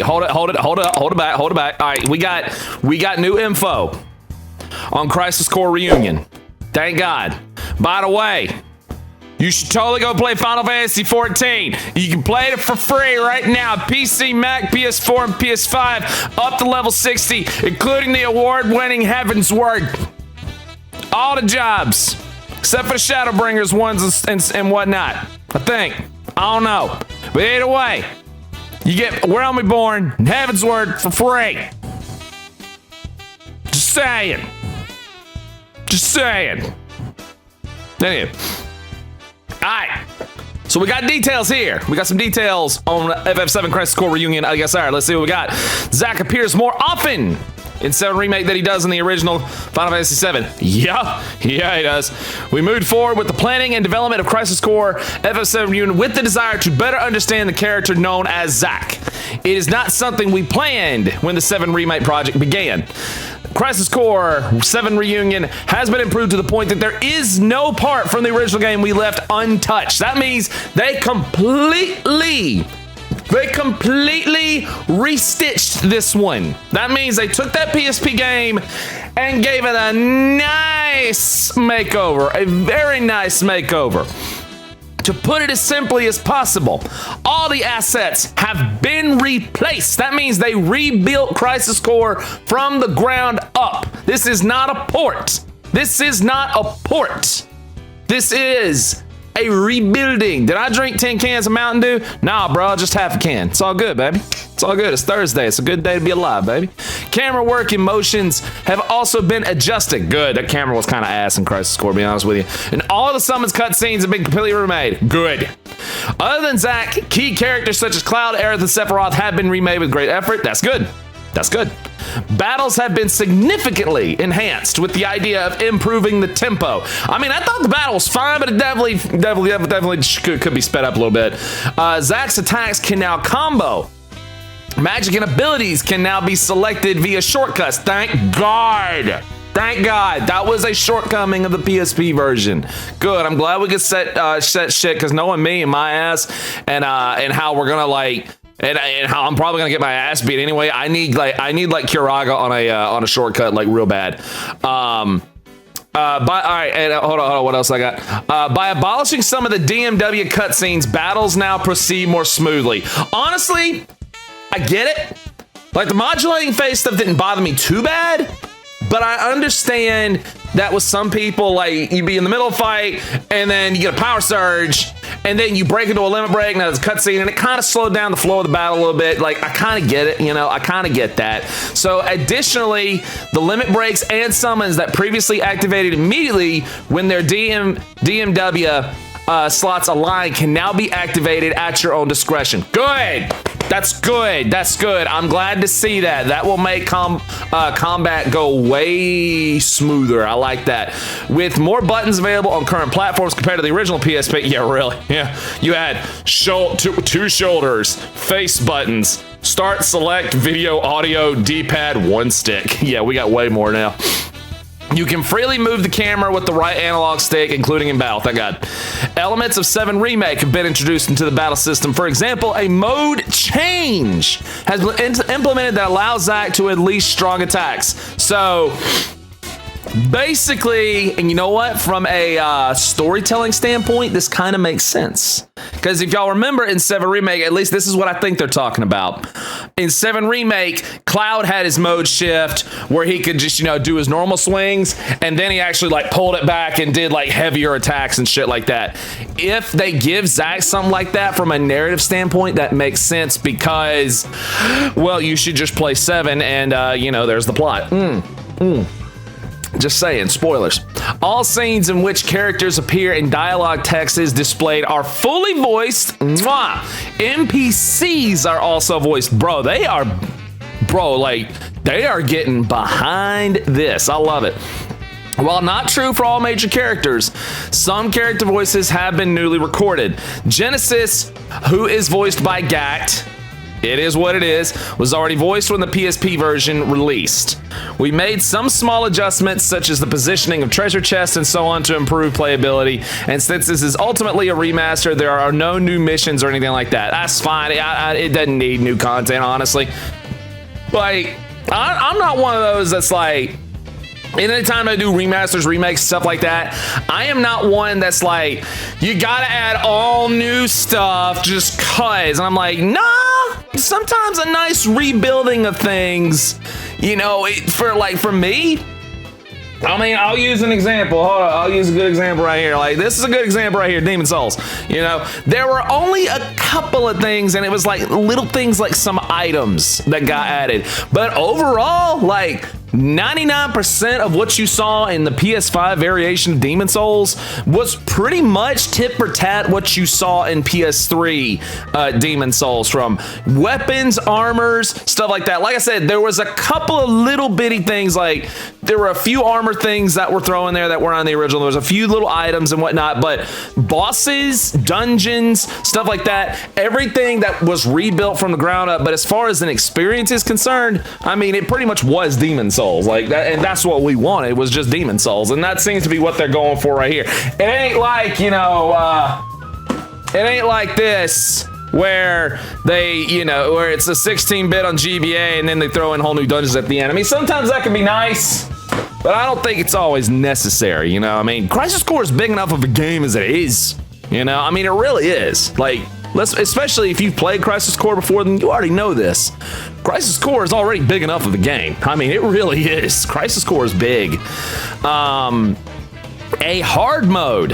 Hold it back. All right, we got new info on Crisis Core Reunion. Thank God. By the way, you should totally go play Final Fantasy 14. You can play it for free right now. PC, Mac, PS4, and PS5 up to level 60, including the award-winning Heaven's Word. All the jobs, except for Shadowbringers ones and whatnot. I think. I don't know. But either way, you get Where Am I Born and Heaven's Word for free. Just saying. Anyway. Alright. So we got details here. We got some details on FF7 Crisis Core Reunion. I guess, alright, let's see what we got. Zack appears more often in 7 Remake than he does in the original Final Fantasy 7. Yeah, he does. We moved forward with the planning and development of Crisis Core FF7 Reunion with the desire to better understand the character known as Zack. It is not something we planned when the 7 Remake project began. Crisis Core 7 Reunion has been improved to the point that there is no part from the original game we left untouched. That means they completely restitched this one. That means they took that PSP game and gave it a nice makeover, a very nice makeover. To put it as simply as possible, all the assets have been replaced. That means they rebuilt Crisis Core from the ground up. This is not a port. This is a rebuilding. Did I drink 10 cans of Mountain Dew? Nah, bro, just half a can. It's all good, baby. It's all good. It's Thursday. It's a good day to be alive, baby. Camera work and motions have also been adjusted. Good. That camera was kind of ass in Crisis Core, to be honest with you. And all the summons cutscenes have been completely remade. Good. Other than Zack, key characters such as Cloud, Aerith, and Sephiroth have been remade with great effort. That's good. Battles have been significantly enhanced with the idea of improving the tempo. I mean, I thought the battle was fine, but it definitely could be sped up a little bit. Zack's attacks can now combo. Magic and abilities can now be selected via shortcuts. Thank God. That was a shortcoming of the PSP version. Good. I'm glad we could set shit, because knowing me and my ass and how we're gonna and how I'm probably gonna get my ass beat anyway. I need Kiraga on a shortcut real bad. All right, and hold on, what else I got? By abolishing some of the DMW cutscenes, battles now proceed more smoothly. Honestly, I get it. The modulating phase stuff didn't bother me too bad, but I understand that with some people, you'd be in the middle of a fight, and then you get a power surge, and then you break into a limit break, and there's a cutscene, and it kind of slowed down the flow of the battle a little bit. I kind of get it, I kind of get that. So additionally, the limit breaks and summons that previously activated immediately when their DMW slots align can now be activated at your own discretion. Good. That's good. I'm glad to see that. That will make combat go way smoother. I like that. With more buttons available on current platforms compared to the original PSP. Yeah, really. Yeah. You had two shoulders, face buttons, start, select, video, audio, D-pad, one stick. Yeah, we got way more now. You can freely move the camera with the right analog stick, including in battle. Thank God. Elements of 7 Remake have been introduced into the battle system. For example, a mode change has been implemented that allows Zack to unleash strong attacks. So basically, and you know what? From a storytelling standpoint, this kind of makes sense. Because if y'all remember in 7 Remake, at least this is what I think they're talking about. In 7 Remake, Cloud had his mode shift where he could just, do his normal swings, and then he actually pulled it back and did heavier attacks and shit like that. If they give Zack something like that from a narrative standpoint, that makes sense because, well, you should just play 7 and, there's the plot. Just saying, spoilers. All scenes in which characters appear and dialogue text is displayed are fully voiced. Mwah! NPCs are also voiced. Bro, they are getting behind this. I love it. While not true for all major characters, some character voices have been newly recorded. Genesis, who is voiced by Gact, It is what it is. Was already voiced when the PSP version released. We made some small adjustments, such as the positioning of treasure chests and so on, to improve playability. And since this is ultimately a remaster, there are no new missions or anything like that. That's fine. It doesn't need new content, honestly. Like, I'm not one of those that's like, anytime I do remasters, remakes, stuff like that, I am not one that's like, you gotta add all new stuff just cause. And I'm like, nah, sometimes a nice rebuilding of things, you know, for me, I mean, I'll use an example. Hold on, I'll use a good example right here. Like, this is a good example right here, Demon Souls. You know, there were only a couple of things, and it was like little things like some items that got added. But overall, like, 99% of what you saw in the PS5 variation of Demon Souls was pretty much tit for tat what you saw in PS3 Demon Souls, from weapons, armors, stuff like that. Like I said, there was a couple of little bitty things, like there were a few armor things that were thrown there that weren't on the original. There was a few little items and whatnot, but bosses, dungeons, stuff like that, everything that was rebuilt from the ground up. But as far as an experience is concerned, I mean, it pretty much was Demon Souls. Like that, and that's what we wanted, was just Demon Souls, and that seems to be what they're going for right here. It ain't like, you know, it ain't like this where they, you know, where it's a 16-bit on GBA and then they throw in whole new dungeons at the end. I mean, sometimes that can be nice, but I don't think it's always necessary, you know? I mean, Crisis Core is big enough of a game as it is, you know? I mean, it really is. Like, especially if you've played Crisis Core before, then you already know this. Crisis Core is already big enough of a game. I mean, it really is. Crisis Core is big. A hard mode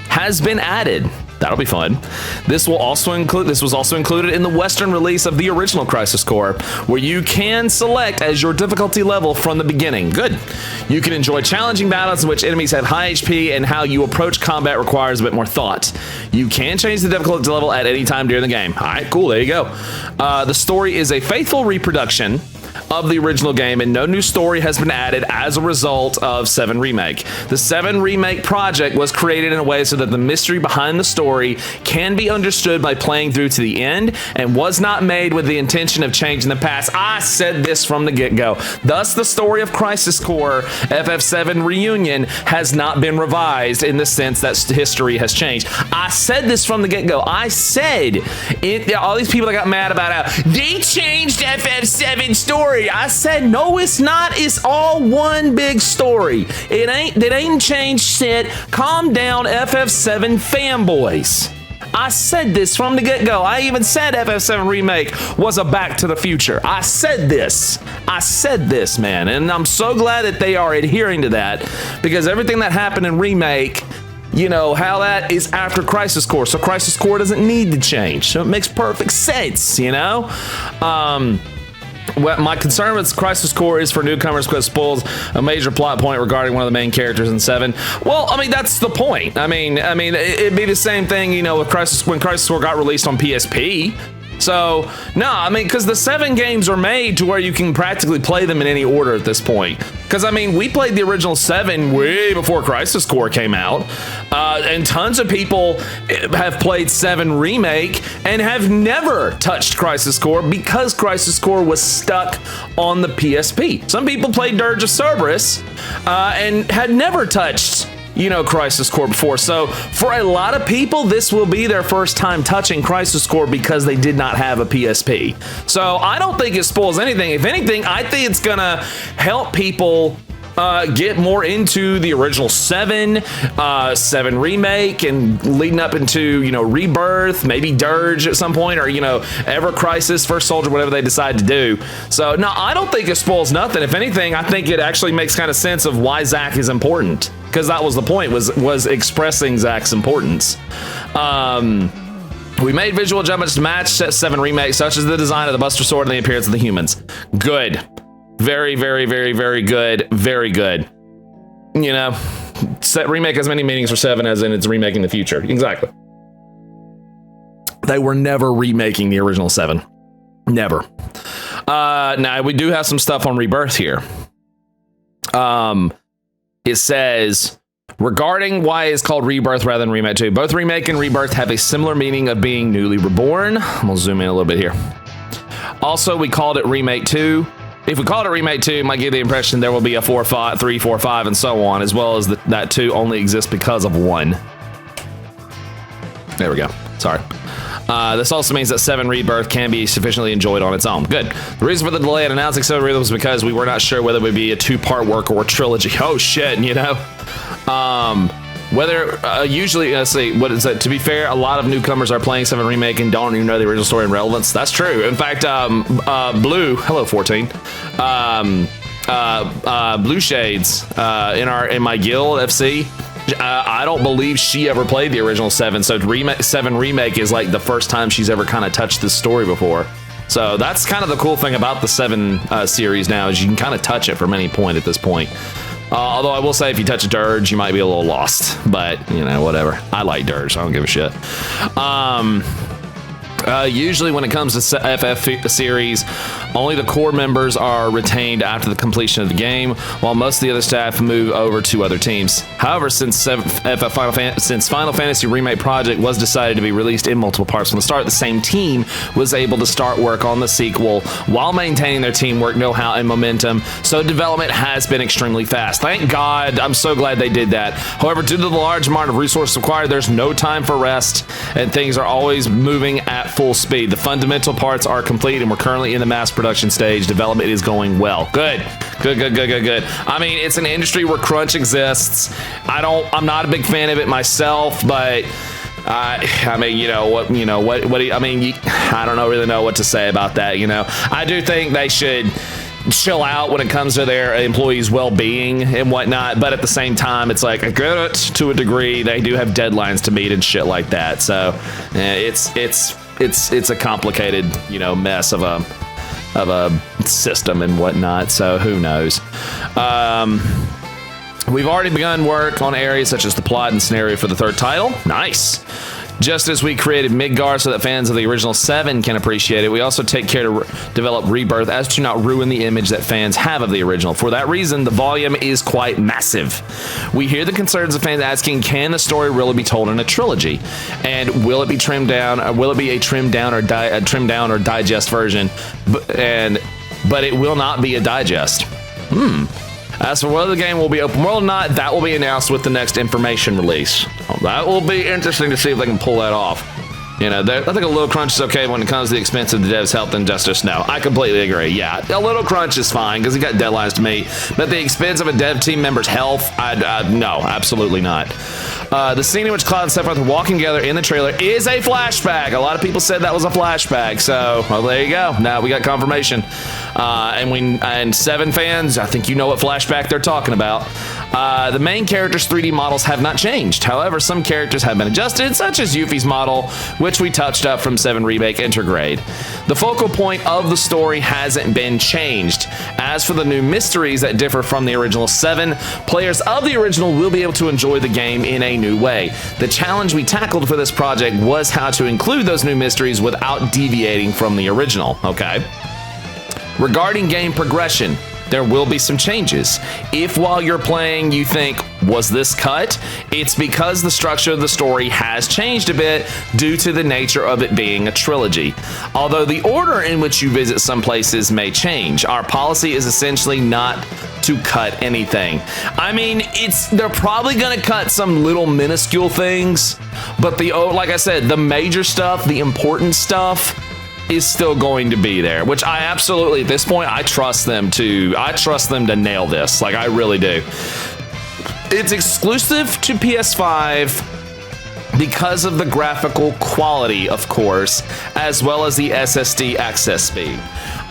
has been added. That'll be fun. This was also included in the Western release of the original Crisis Core, where you can select as your difficulty level from the beginning. Good. You can enjoy challenging battles in which enemies have high HP, and how you approach combat requires a bit more thought. You can change the difficulty level at any time during the game. All right, cool, there you go. The story is a faithful reproduction of the original game, and no new story has been added as a result of 7 Remake. The 7 Remake project was created in a way so that the mystery behind the story can be understood by playing through to the end, and was not made with the intention of changing the past. I said this from the get-go. Thus, the story of Crisis Core FF7 Reunion has not been revised in the sense that history has changed. I said this from the get-go. I said it. All these people that got mad about how they changed FF7 story. I said, no, it's not. It's all one big story. It ain't changed shit. Calm down, FF7 fanboys. I said this from the get-go. I even said FF7 Remake was a Back to the Future. I said this. Man. And I'm so glad that they are adhering to that, because everything that happened in Remake, you know, how that is after Crisis Core. So Crisis Core doesn't need to change. So it makes perfect sense, you know? Well, my concern with Crisis Core is for newcomers because it spoils a major plot point regarding one of the main characters in 7. Well, I mean, that's the point. I mean, it'd be the same thing, you know, with when Crisis Core got released on PSP. So, no, I mean, because the 7 games are made to where you can practically play them in any order at this point. Because, I mean, we played the original 7 way before Crisis Core came out. And tons of people have played 7 Remake and have never touched Crisis Core because Crisis Core was stuck on the PSP. Some people played Dirge of Cerberus and had never touched, you know, Crisis Core before. So for a lot of people, this will be their first time touching Crisis Core because they did not have a PSP. So I don't think it spoils anything. If anything, I think it's gonna help people get more into the original 7 Remake, and leading up into, you know, Rebirth, maybe Dirge at some point, or, you know, Ever Crisis, First Soldier, whatever they decide to do. So no, I don't think it spoils nothing. If anything, I think it actually makes kind of sense of why Zack is important, because that was the point, was expressing Zack's importance. We made visual adjustments to match 7 Remake, such as the design of the Buster Sword and the appearance of the humans. Good. Very, very, very, very good. Very good. You know, Remake has many meanings for 7 as in it's remaking the future. Exactly. They were never remaking the original 7. Never. Now, we do have some stuff on Rebirth here. It says, regarding why it's called Rebirth rather than Remake 2, both Remake and Rebirth have a similar meaning of being newly reborn. I'm gonna zoom in a little bit here. Also, we called it Remake 2. If we called it Remake 2, it might give the impression there will be a 4, 5, 3, 4, 5, and so on, as well as that 2 only exists because of 1. There we go. Sorry. This also means that 7 Rebirth can be sufficiently enjoyed on its own. Good. The reason for the delay in announcing 7 Rebirth was because we were not sure whether it would be a 2-part work or a trilogy. Oh, shit, you know? Usually, let's see, what is that? To be fair, a lot of newcomers are playing 7 Remake and don't even know the original story and relevance. That's true. In fact, Blue, hello 14, Blue Shades, in my guild, FC, I don't believe she ever played the original 7, so 7 Remake is like the first time she's ever kind of touched this story before. So that's kind of the cool thing about the 7 series now, is you can kind of touch it from any point at this point. Although I will say, if you touch Dirge, you might be a little lost. But, you know, whatever. I like Dirge. I don't give a shit. Usually when it comes to FF series, only the core members are retained after the completion of the game, while most of the other staff move over to other teams. However, since Final Fantasy Remake Project was decided to be released in multiple parts from the start, the same team was able to start work on the sequel while maintaining their teamwork, know-how, and momentum, so development has been extremely fast. Thank God. I'm so glad they did that. However, due to the large amount of resources required, there's no time for rest, and things are always moving at full speed. The fundamental parts are complete, and we're currently in the mass production stage. Development is going well. Good. I mean, it's an industry where crunch exists. I'm not a big fan of it myself, but I mean, I don't really know what to say about that. You know, I do think they should chill out when it comes to their employees' well-being and whatnot, but at the same time, it's like, I get it to a degree. They do have deadlines to meet and shit like that. So it's a complicated, you know, mess of a system and whatnot. So who knows? We've already begun work on areas such as the plot and scenario for the 3rd title. Nice. Just as we created Midgar so that fans of the original 7 can appreciate it, we also take care to develop Rebirth as to not ruin the image that fans have of the original. For that reason, the volume is quite massive. We hear the concerns of fans asking, can the story really be told in a trilogy? And will it be trimmed down? Or will it be a trimmed down or digest version? But it will not be a digest. As for whether the game will be open world or not, that will be announced with the next information release. That will be interesting to see if they can pull that off. You know, I think a little crunch is okay when it comes to the expense of the devs' health and justice. No, I completely agree. Yeah, a little crunch is fine because you got deadlines to meet. But the expense of a dev team member's health, no, absolutely not. The scene in which Cloud and Sephiroth are walking together in the trailer is a flashback. A lot of people said that was a flashback. So, well, there you go. Now we got confirmation. And 7 fans, I think you know what flashback they're talking about. The main characters' 3D models have not changed. However, some characters have been adjusted, such as Yuffie's model, which we touched up from 7 Remake Intergrade. The focal point of the story hasn't been changed. As for the new mysteries that differ from the original 7, players of the original will be able to enjoy the game in a new way. The challenge we tackled for this project was how to include those new mysteries without deviating from the original. Okay. Regarding game progression, there will be some changes. If while you're playing you think, was this cut? It's because the structure of the story has changed a bit due to the nature of it being a trilogy. Although the order in which you visit some places may change, our policy is essentially not to cut anything. I mean, they're probably gonna cut some little minuscule things, but like I said, the major stuff, the important stuff, is still going to be there, which I absolutely, at this point, I trust them to nail this. Like, I really do. It's exclusive to PS5 because of the graphical quality, of course, as well as the SSD access speed.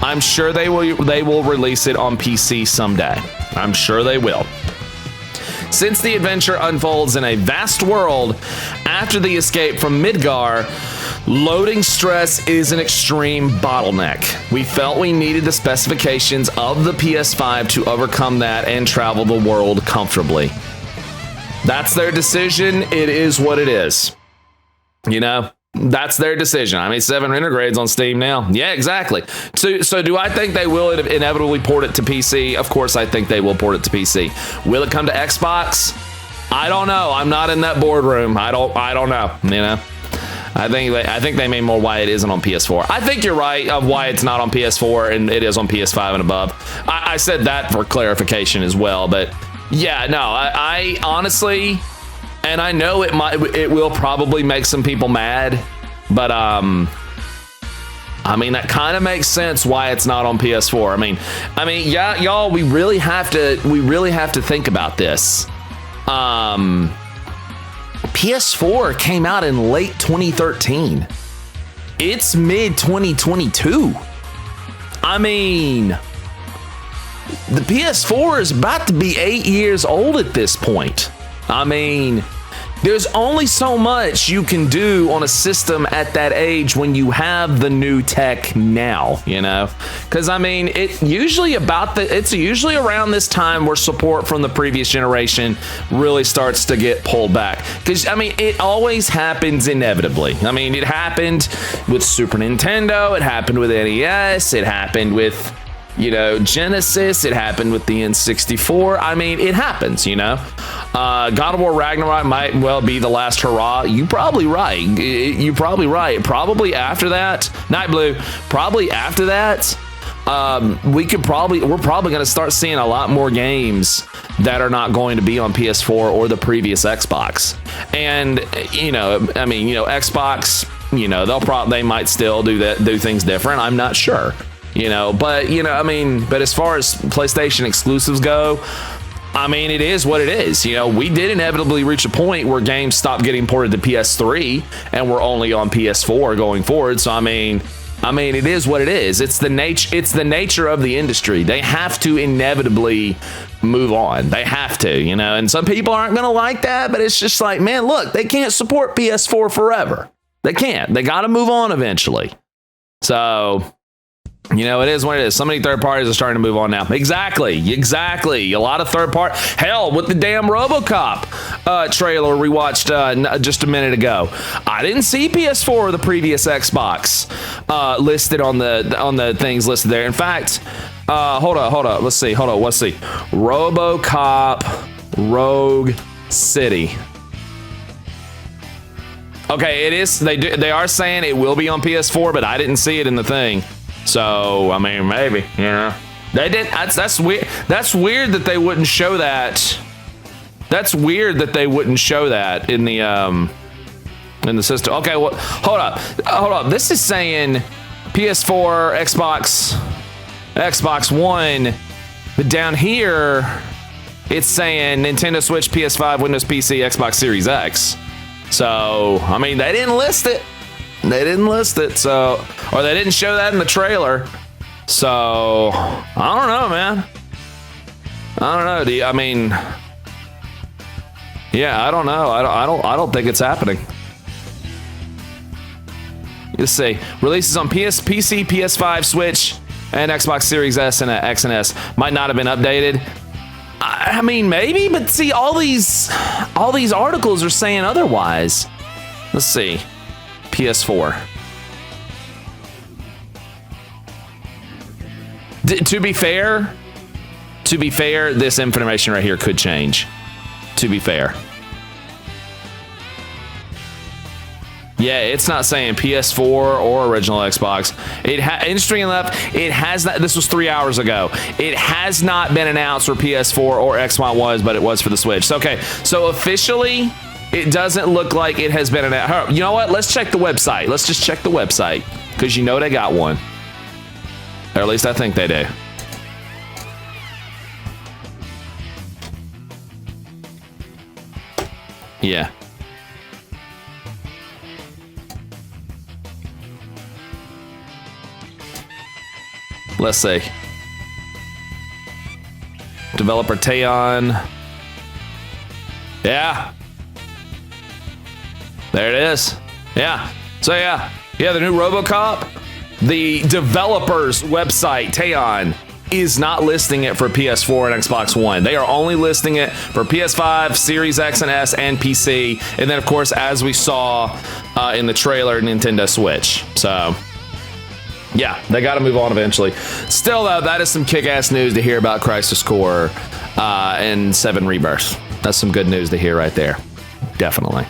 I'm sure they will release it on PC someday. I'm sure they will. Since the adventure unfolds in a vast world after the escape from Midgar, loading stress is an extreme bottleneck. We felt we needed the specifications of the PS5 to overcome that and travel the world comfortably. That's their decision. It is what it is. You know, that's their decision. I mean, 7 Intergrades on Steam now. Yeah, exactly. So do I think they will inevitably port it to PC? Of course, I think they will port it to PC. Will it come to Xbox? I don't know. I'm not in that boardroom. I don't know, you know. I think they mean more why it isn't on PS4. I think you're right of why it's not on PS4 and it is on PS5 and above. I said that for clarification as well, but yeah, no, I honestly, and I know it will probably make some people mad, but I mean, that kind of makes sense why it's not on PS4. I mean, yeah, y'all, we really have to think about this. PS4 came out in late 2013. It's mid 2022. I mean, the PS4 is about to be 8 years old at this point. I mean, there's only so much you can do on a system at that age when you have the new tech now, you know? Because I mean, it's usually around this time where support from the previous generation really starts to get pulled back. Because I mean, it always happens inevitably. I mean, it happened with Super Nintendo, it happened with NES, it happened with, you know, Genesis, it happened with the N64. I mean, it happens, you know? God of War Ragnarok might well be the last hurrah. You're probably right. Probably after that, Night Blue, probably after that, we're probably going to start seeing a lot more games that are not going to be on PS4 or the previous Xbox. And, you know, I mean, you know, Xbox, you know, they might still do things different. I'm not sure. You know, but, you know, I mean, but as far as PlayStation exclusives go, I mean, it is what it is. You know, we did inevitably reach a point where games stopped getting ported to PS3 and we're only on PS4 going forward. So, I mean, it is what it is. It's the nature of the industry. They have to inevitably move on. They have to, you know, and some people aren't going to like that, but it's just like, man, look, they can't support PS4 forever. They can't. They got to move on eventually. So, you know, it is what it is. So many third parties are starting to move on now. Exactly. A lot of third party. Hell, with the damn RoboCop trailer we watched just a minute ago, I didn't see PS4 or the previous Xbox listed on the things listed there. In fact, hold up. Let's see. RoboCop Rogue City. Okay, it is. They are saying it will be on PS4, but I didn't see it in the thing. So, I mean, maybe, you know. They did. That's weird. That's weird that they wouldn't show that. That's weird that they wouldn't show that in the system. Okay, well, hold up. This is saying PS4, Xbox One, but down here it's saying Nintendo Switch, PS5, Windows PC, Xbox Series X. So, I mean, they didn't list it. So, or they didn't show that in the trailer. So, I don't know, man. I don't know. Yeah, I don't know. I don't think it's happening. Let's see. Releases on PC, PS5, Switch, and Xbox Series S and X and S might not have been updated. I mean, maybe, but see, all these articles are saying otherwise. Let's see. PS4. To be fair, this information right here could change. To be fair. Yeah, it's not saying PS4 or original Xbox. Interesting enough, it has not. This was 3 hours ago. It has not been announced for PS4 or Xbox was, but it was for the Switch. So, okay, so officially, it doesn't look like it has been announced. You know what? Let's check the website. Let's just check the website because you know they got one, or at least I think they do. Yeah. Let's see. Developer Teon. Yeah. There it is. Yeah. So yeah, the new RoboCop. The developer's website, Teon, is not listing it for PS4 and Xbox One. They are only listing it for PS5, Series X and S, and PC. And then, of course, as we saw in the trailer, Nintendo Switch. So, yeah, they got to move on eventually. Still, though, that is some kick-ass news to hear about Crisis Core and 7 Rebirth. That's some good news to hear right there. Definitely.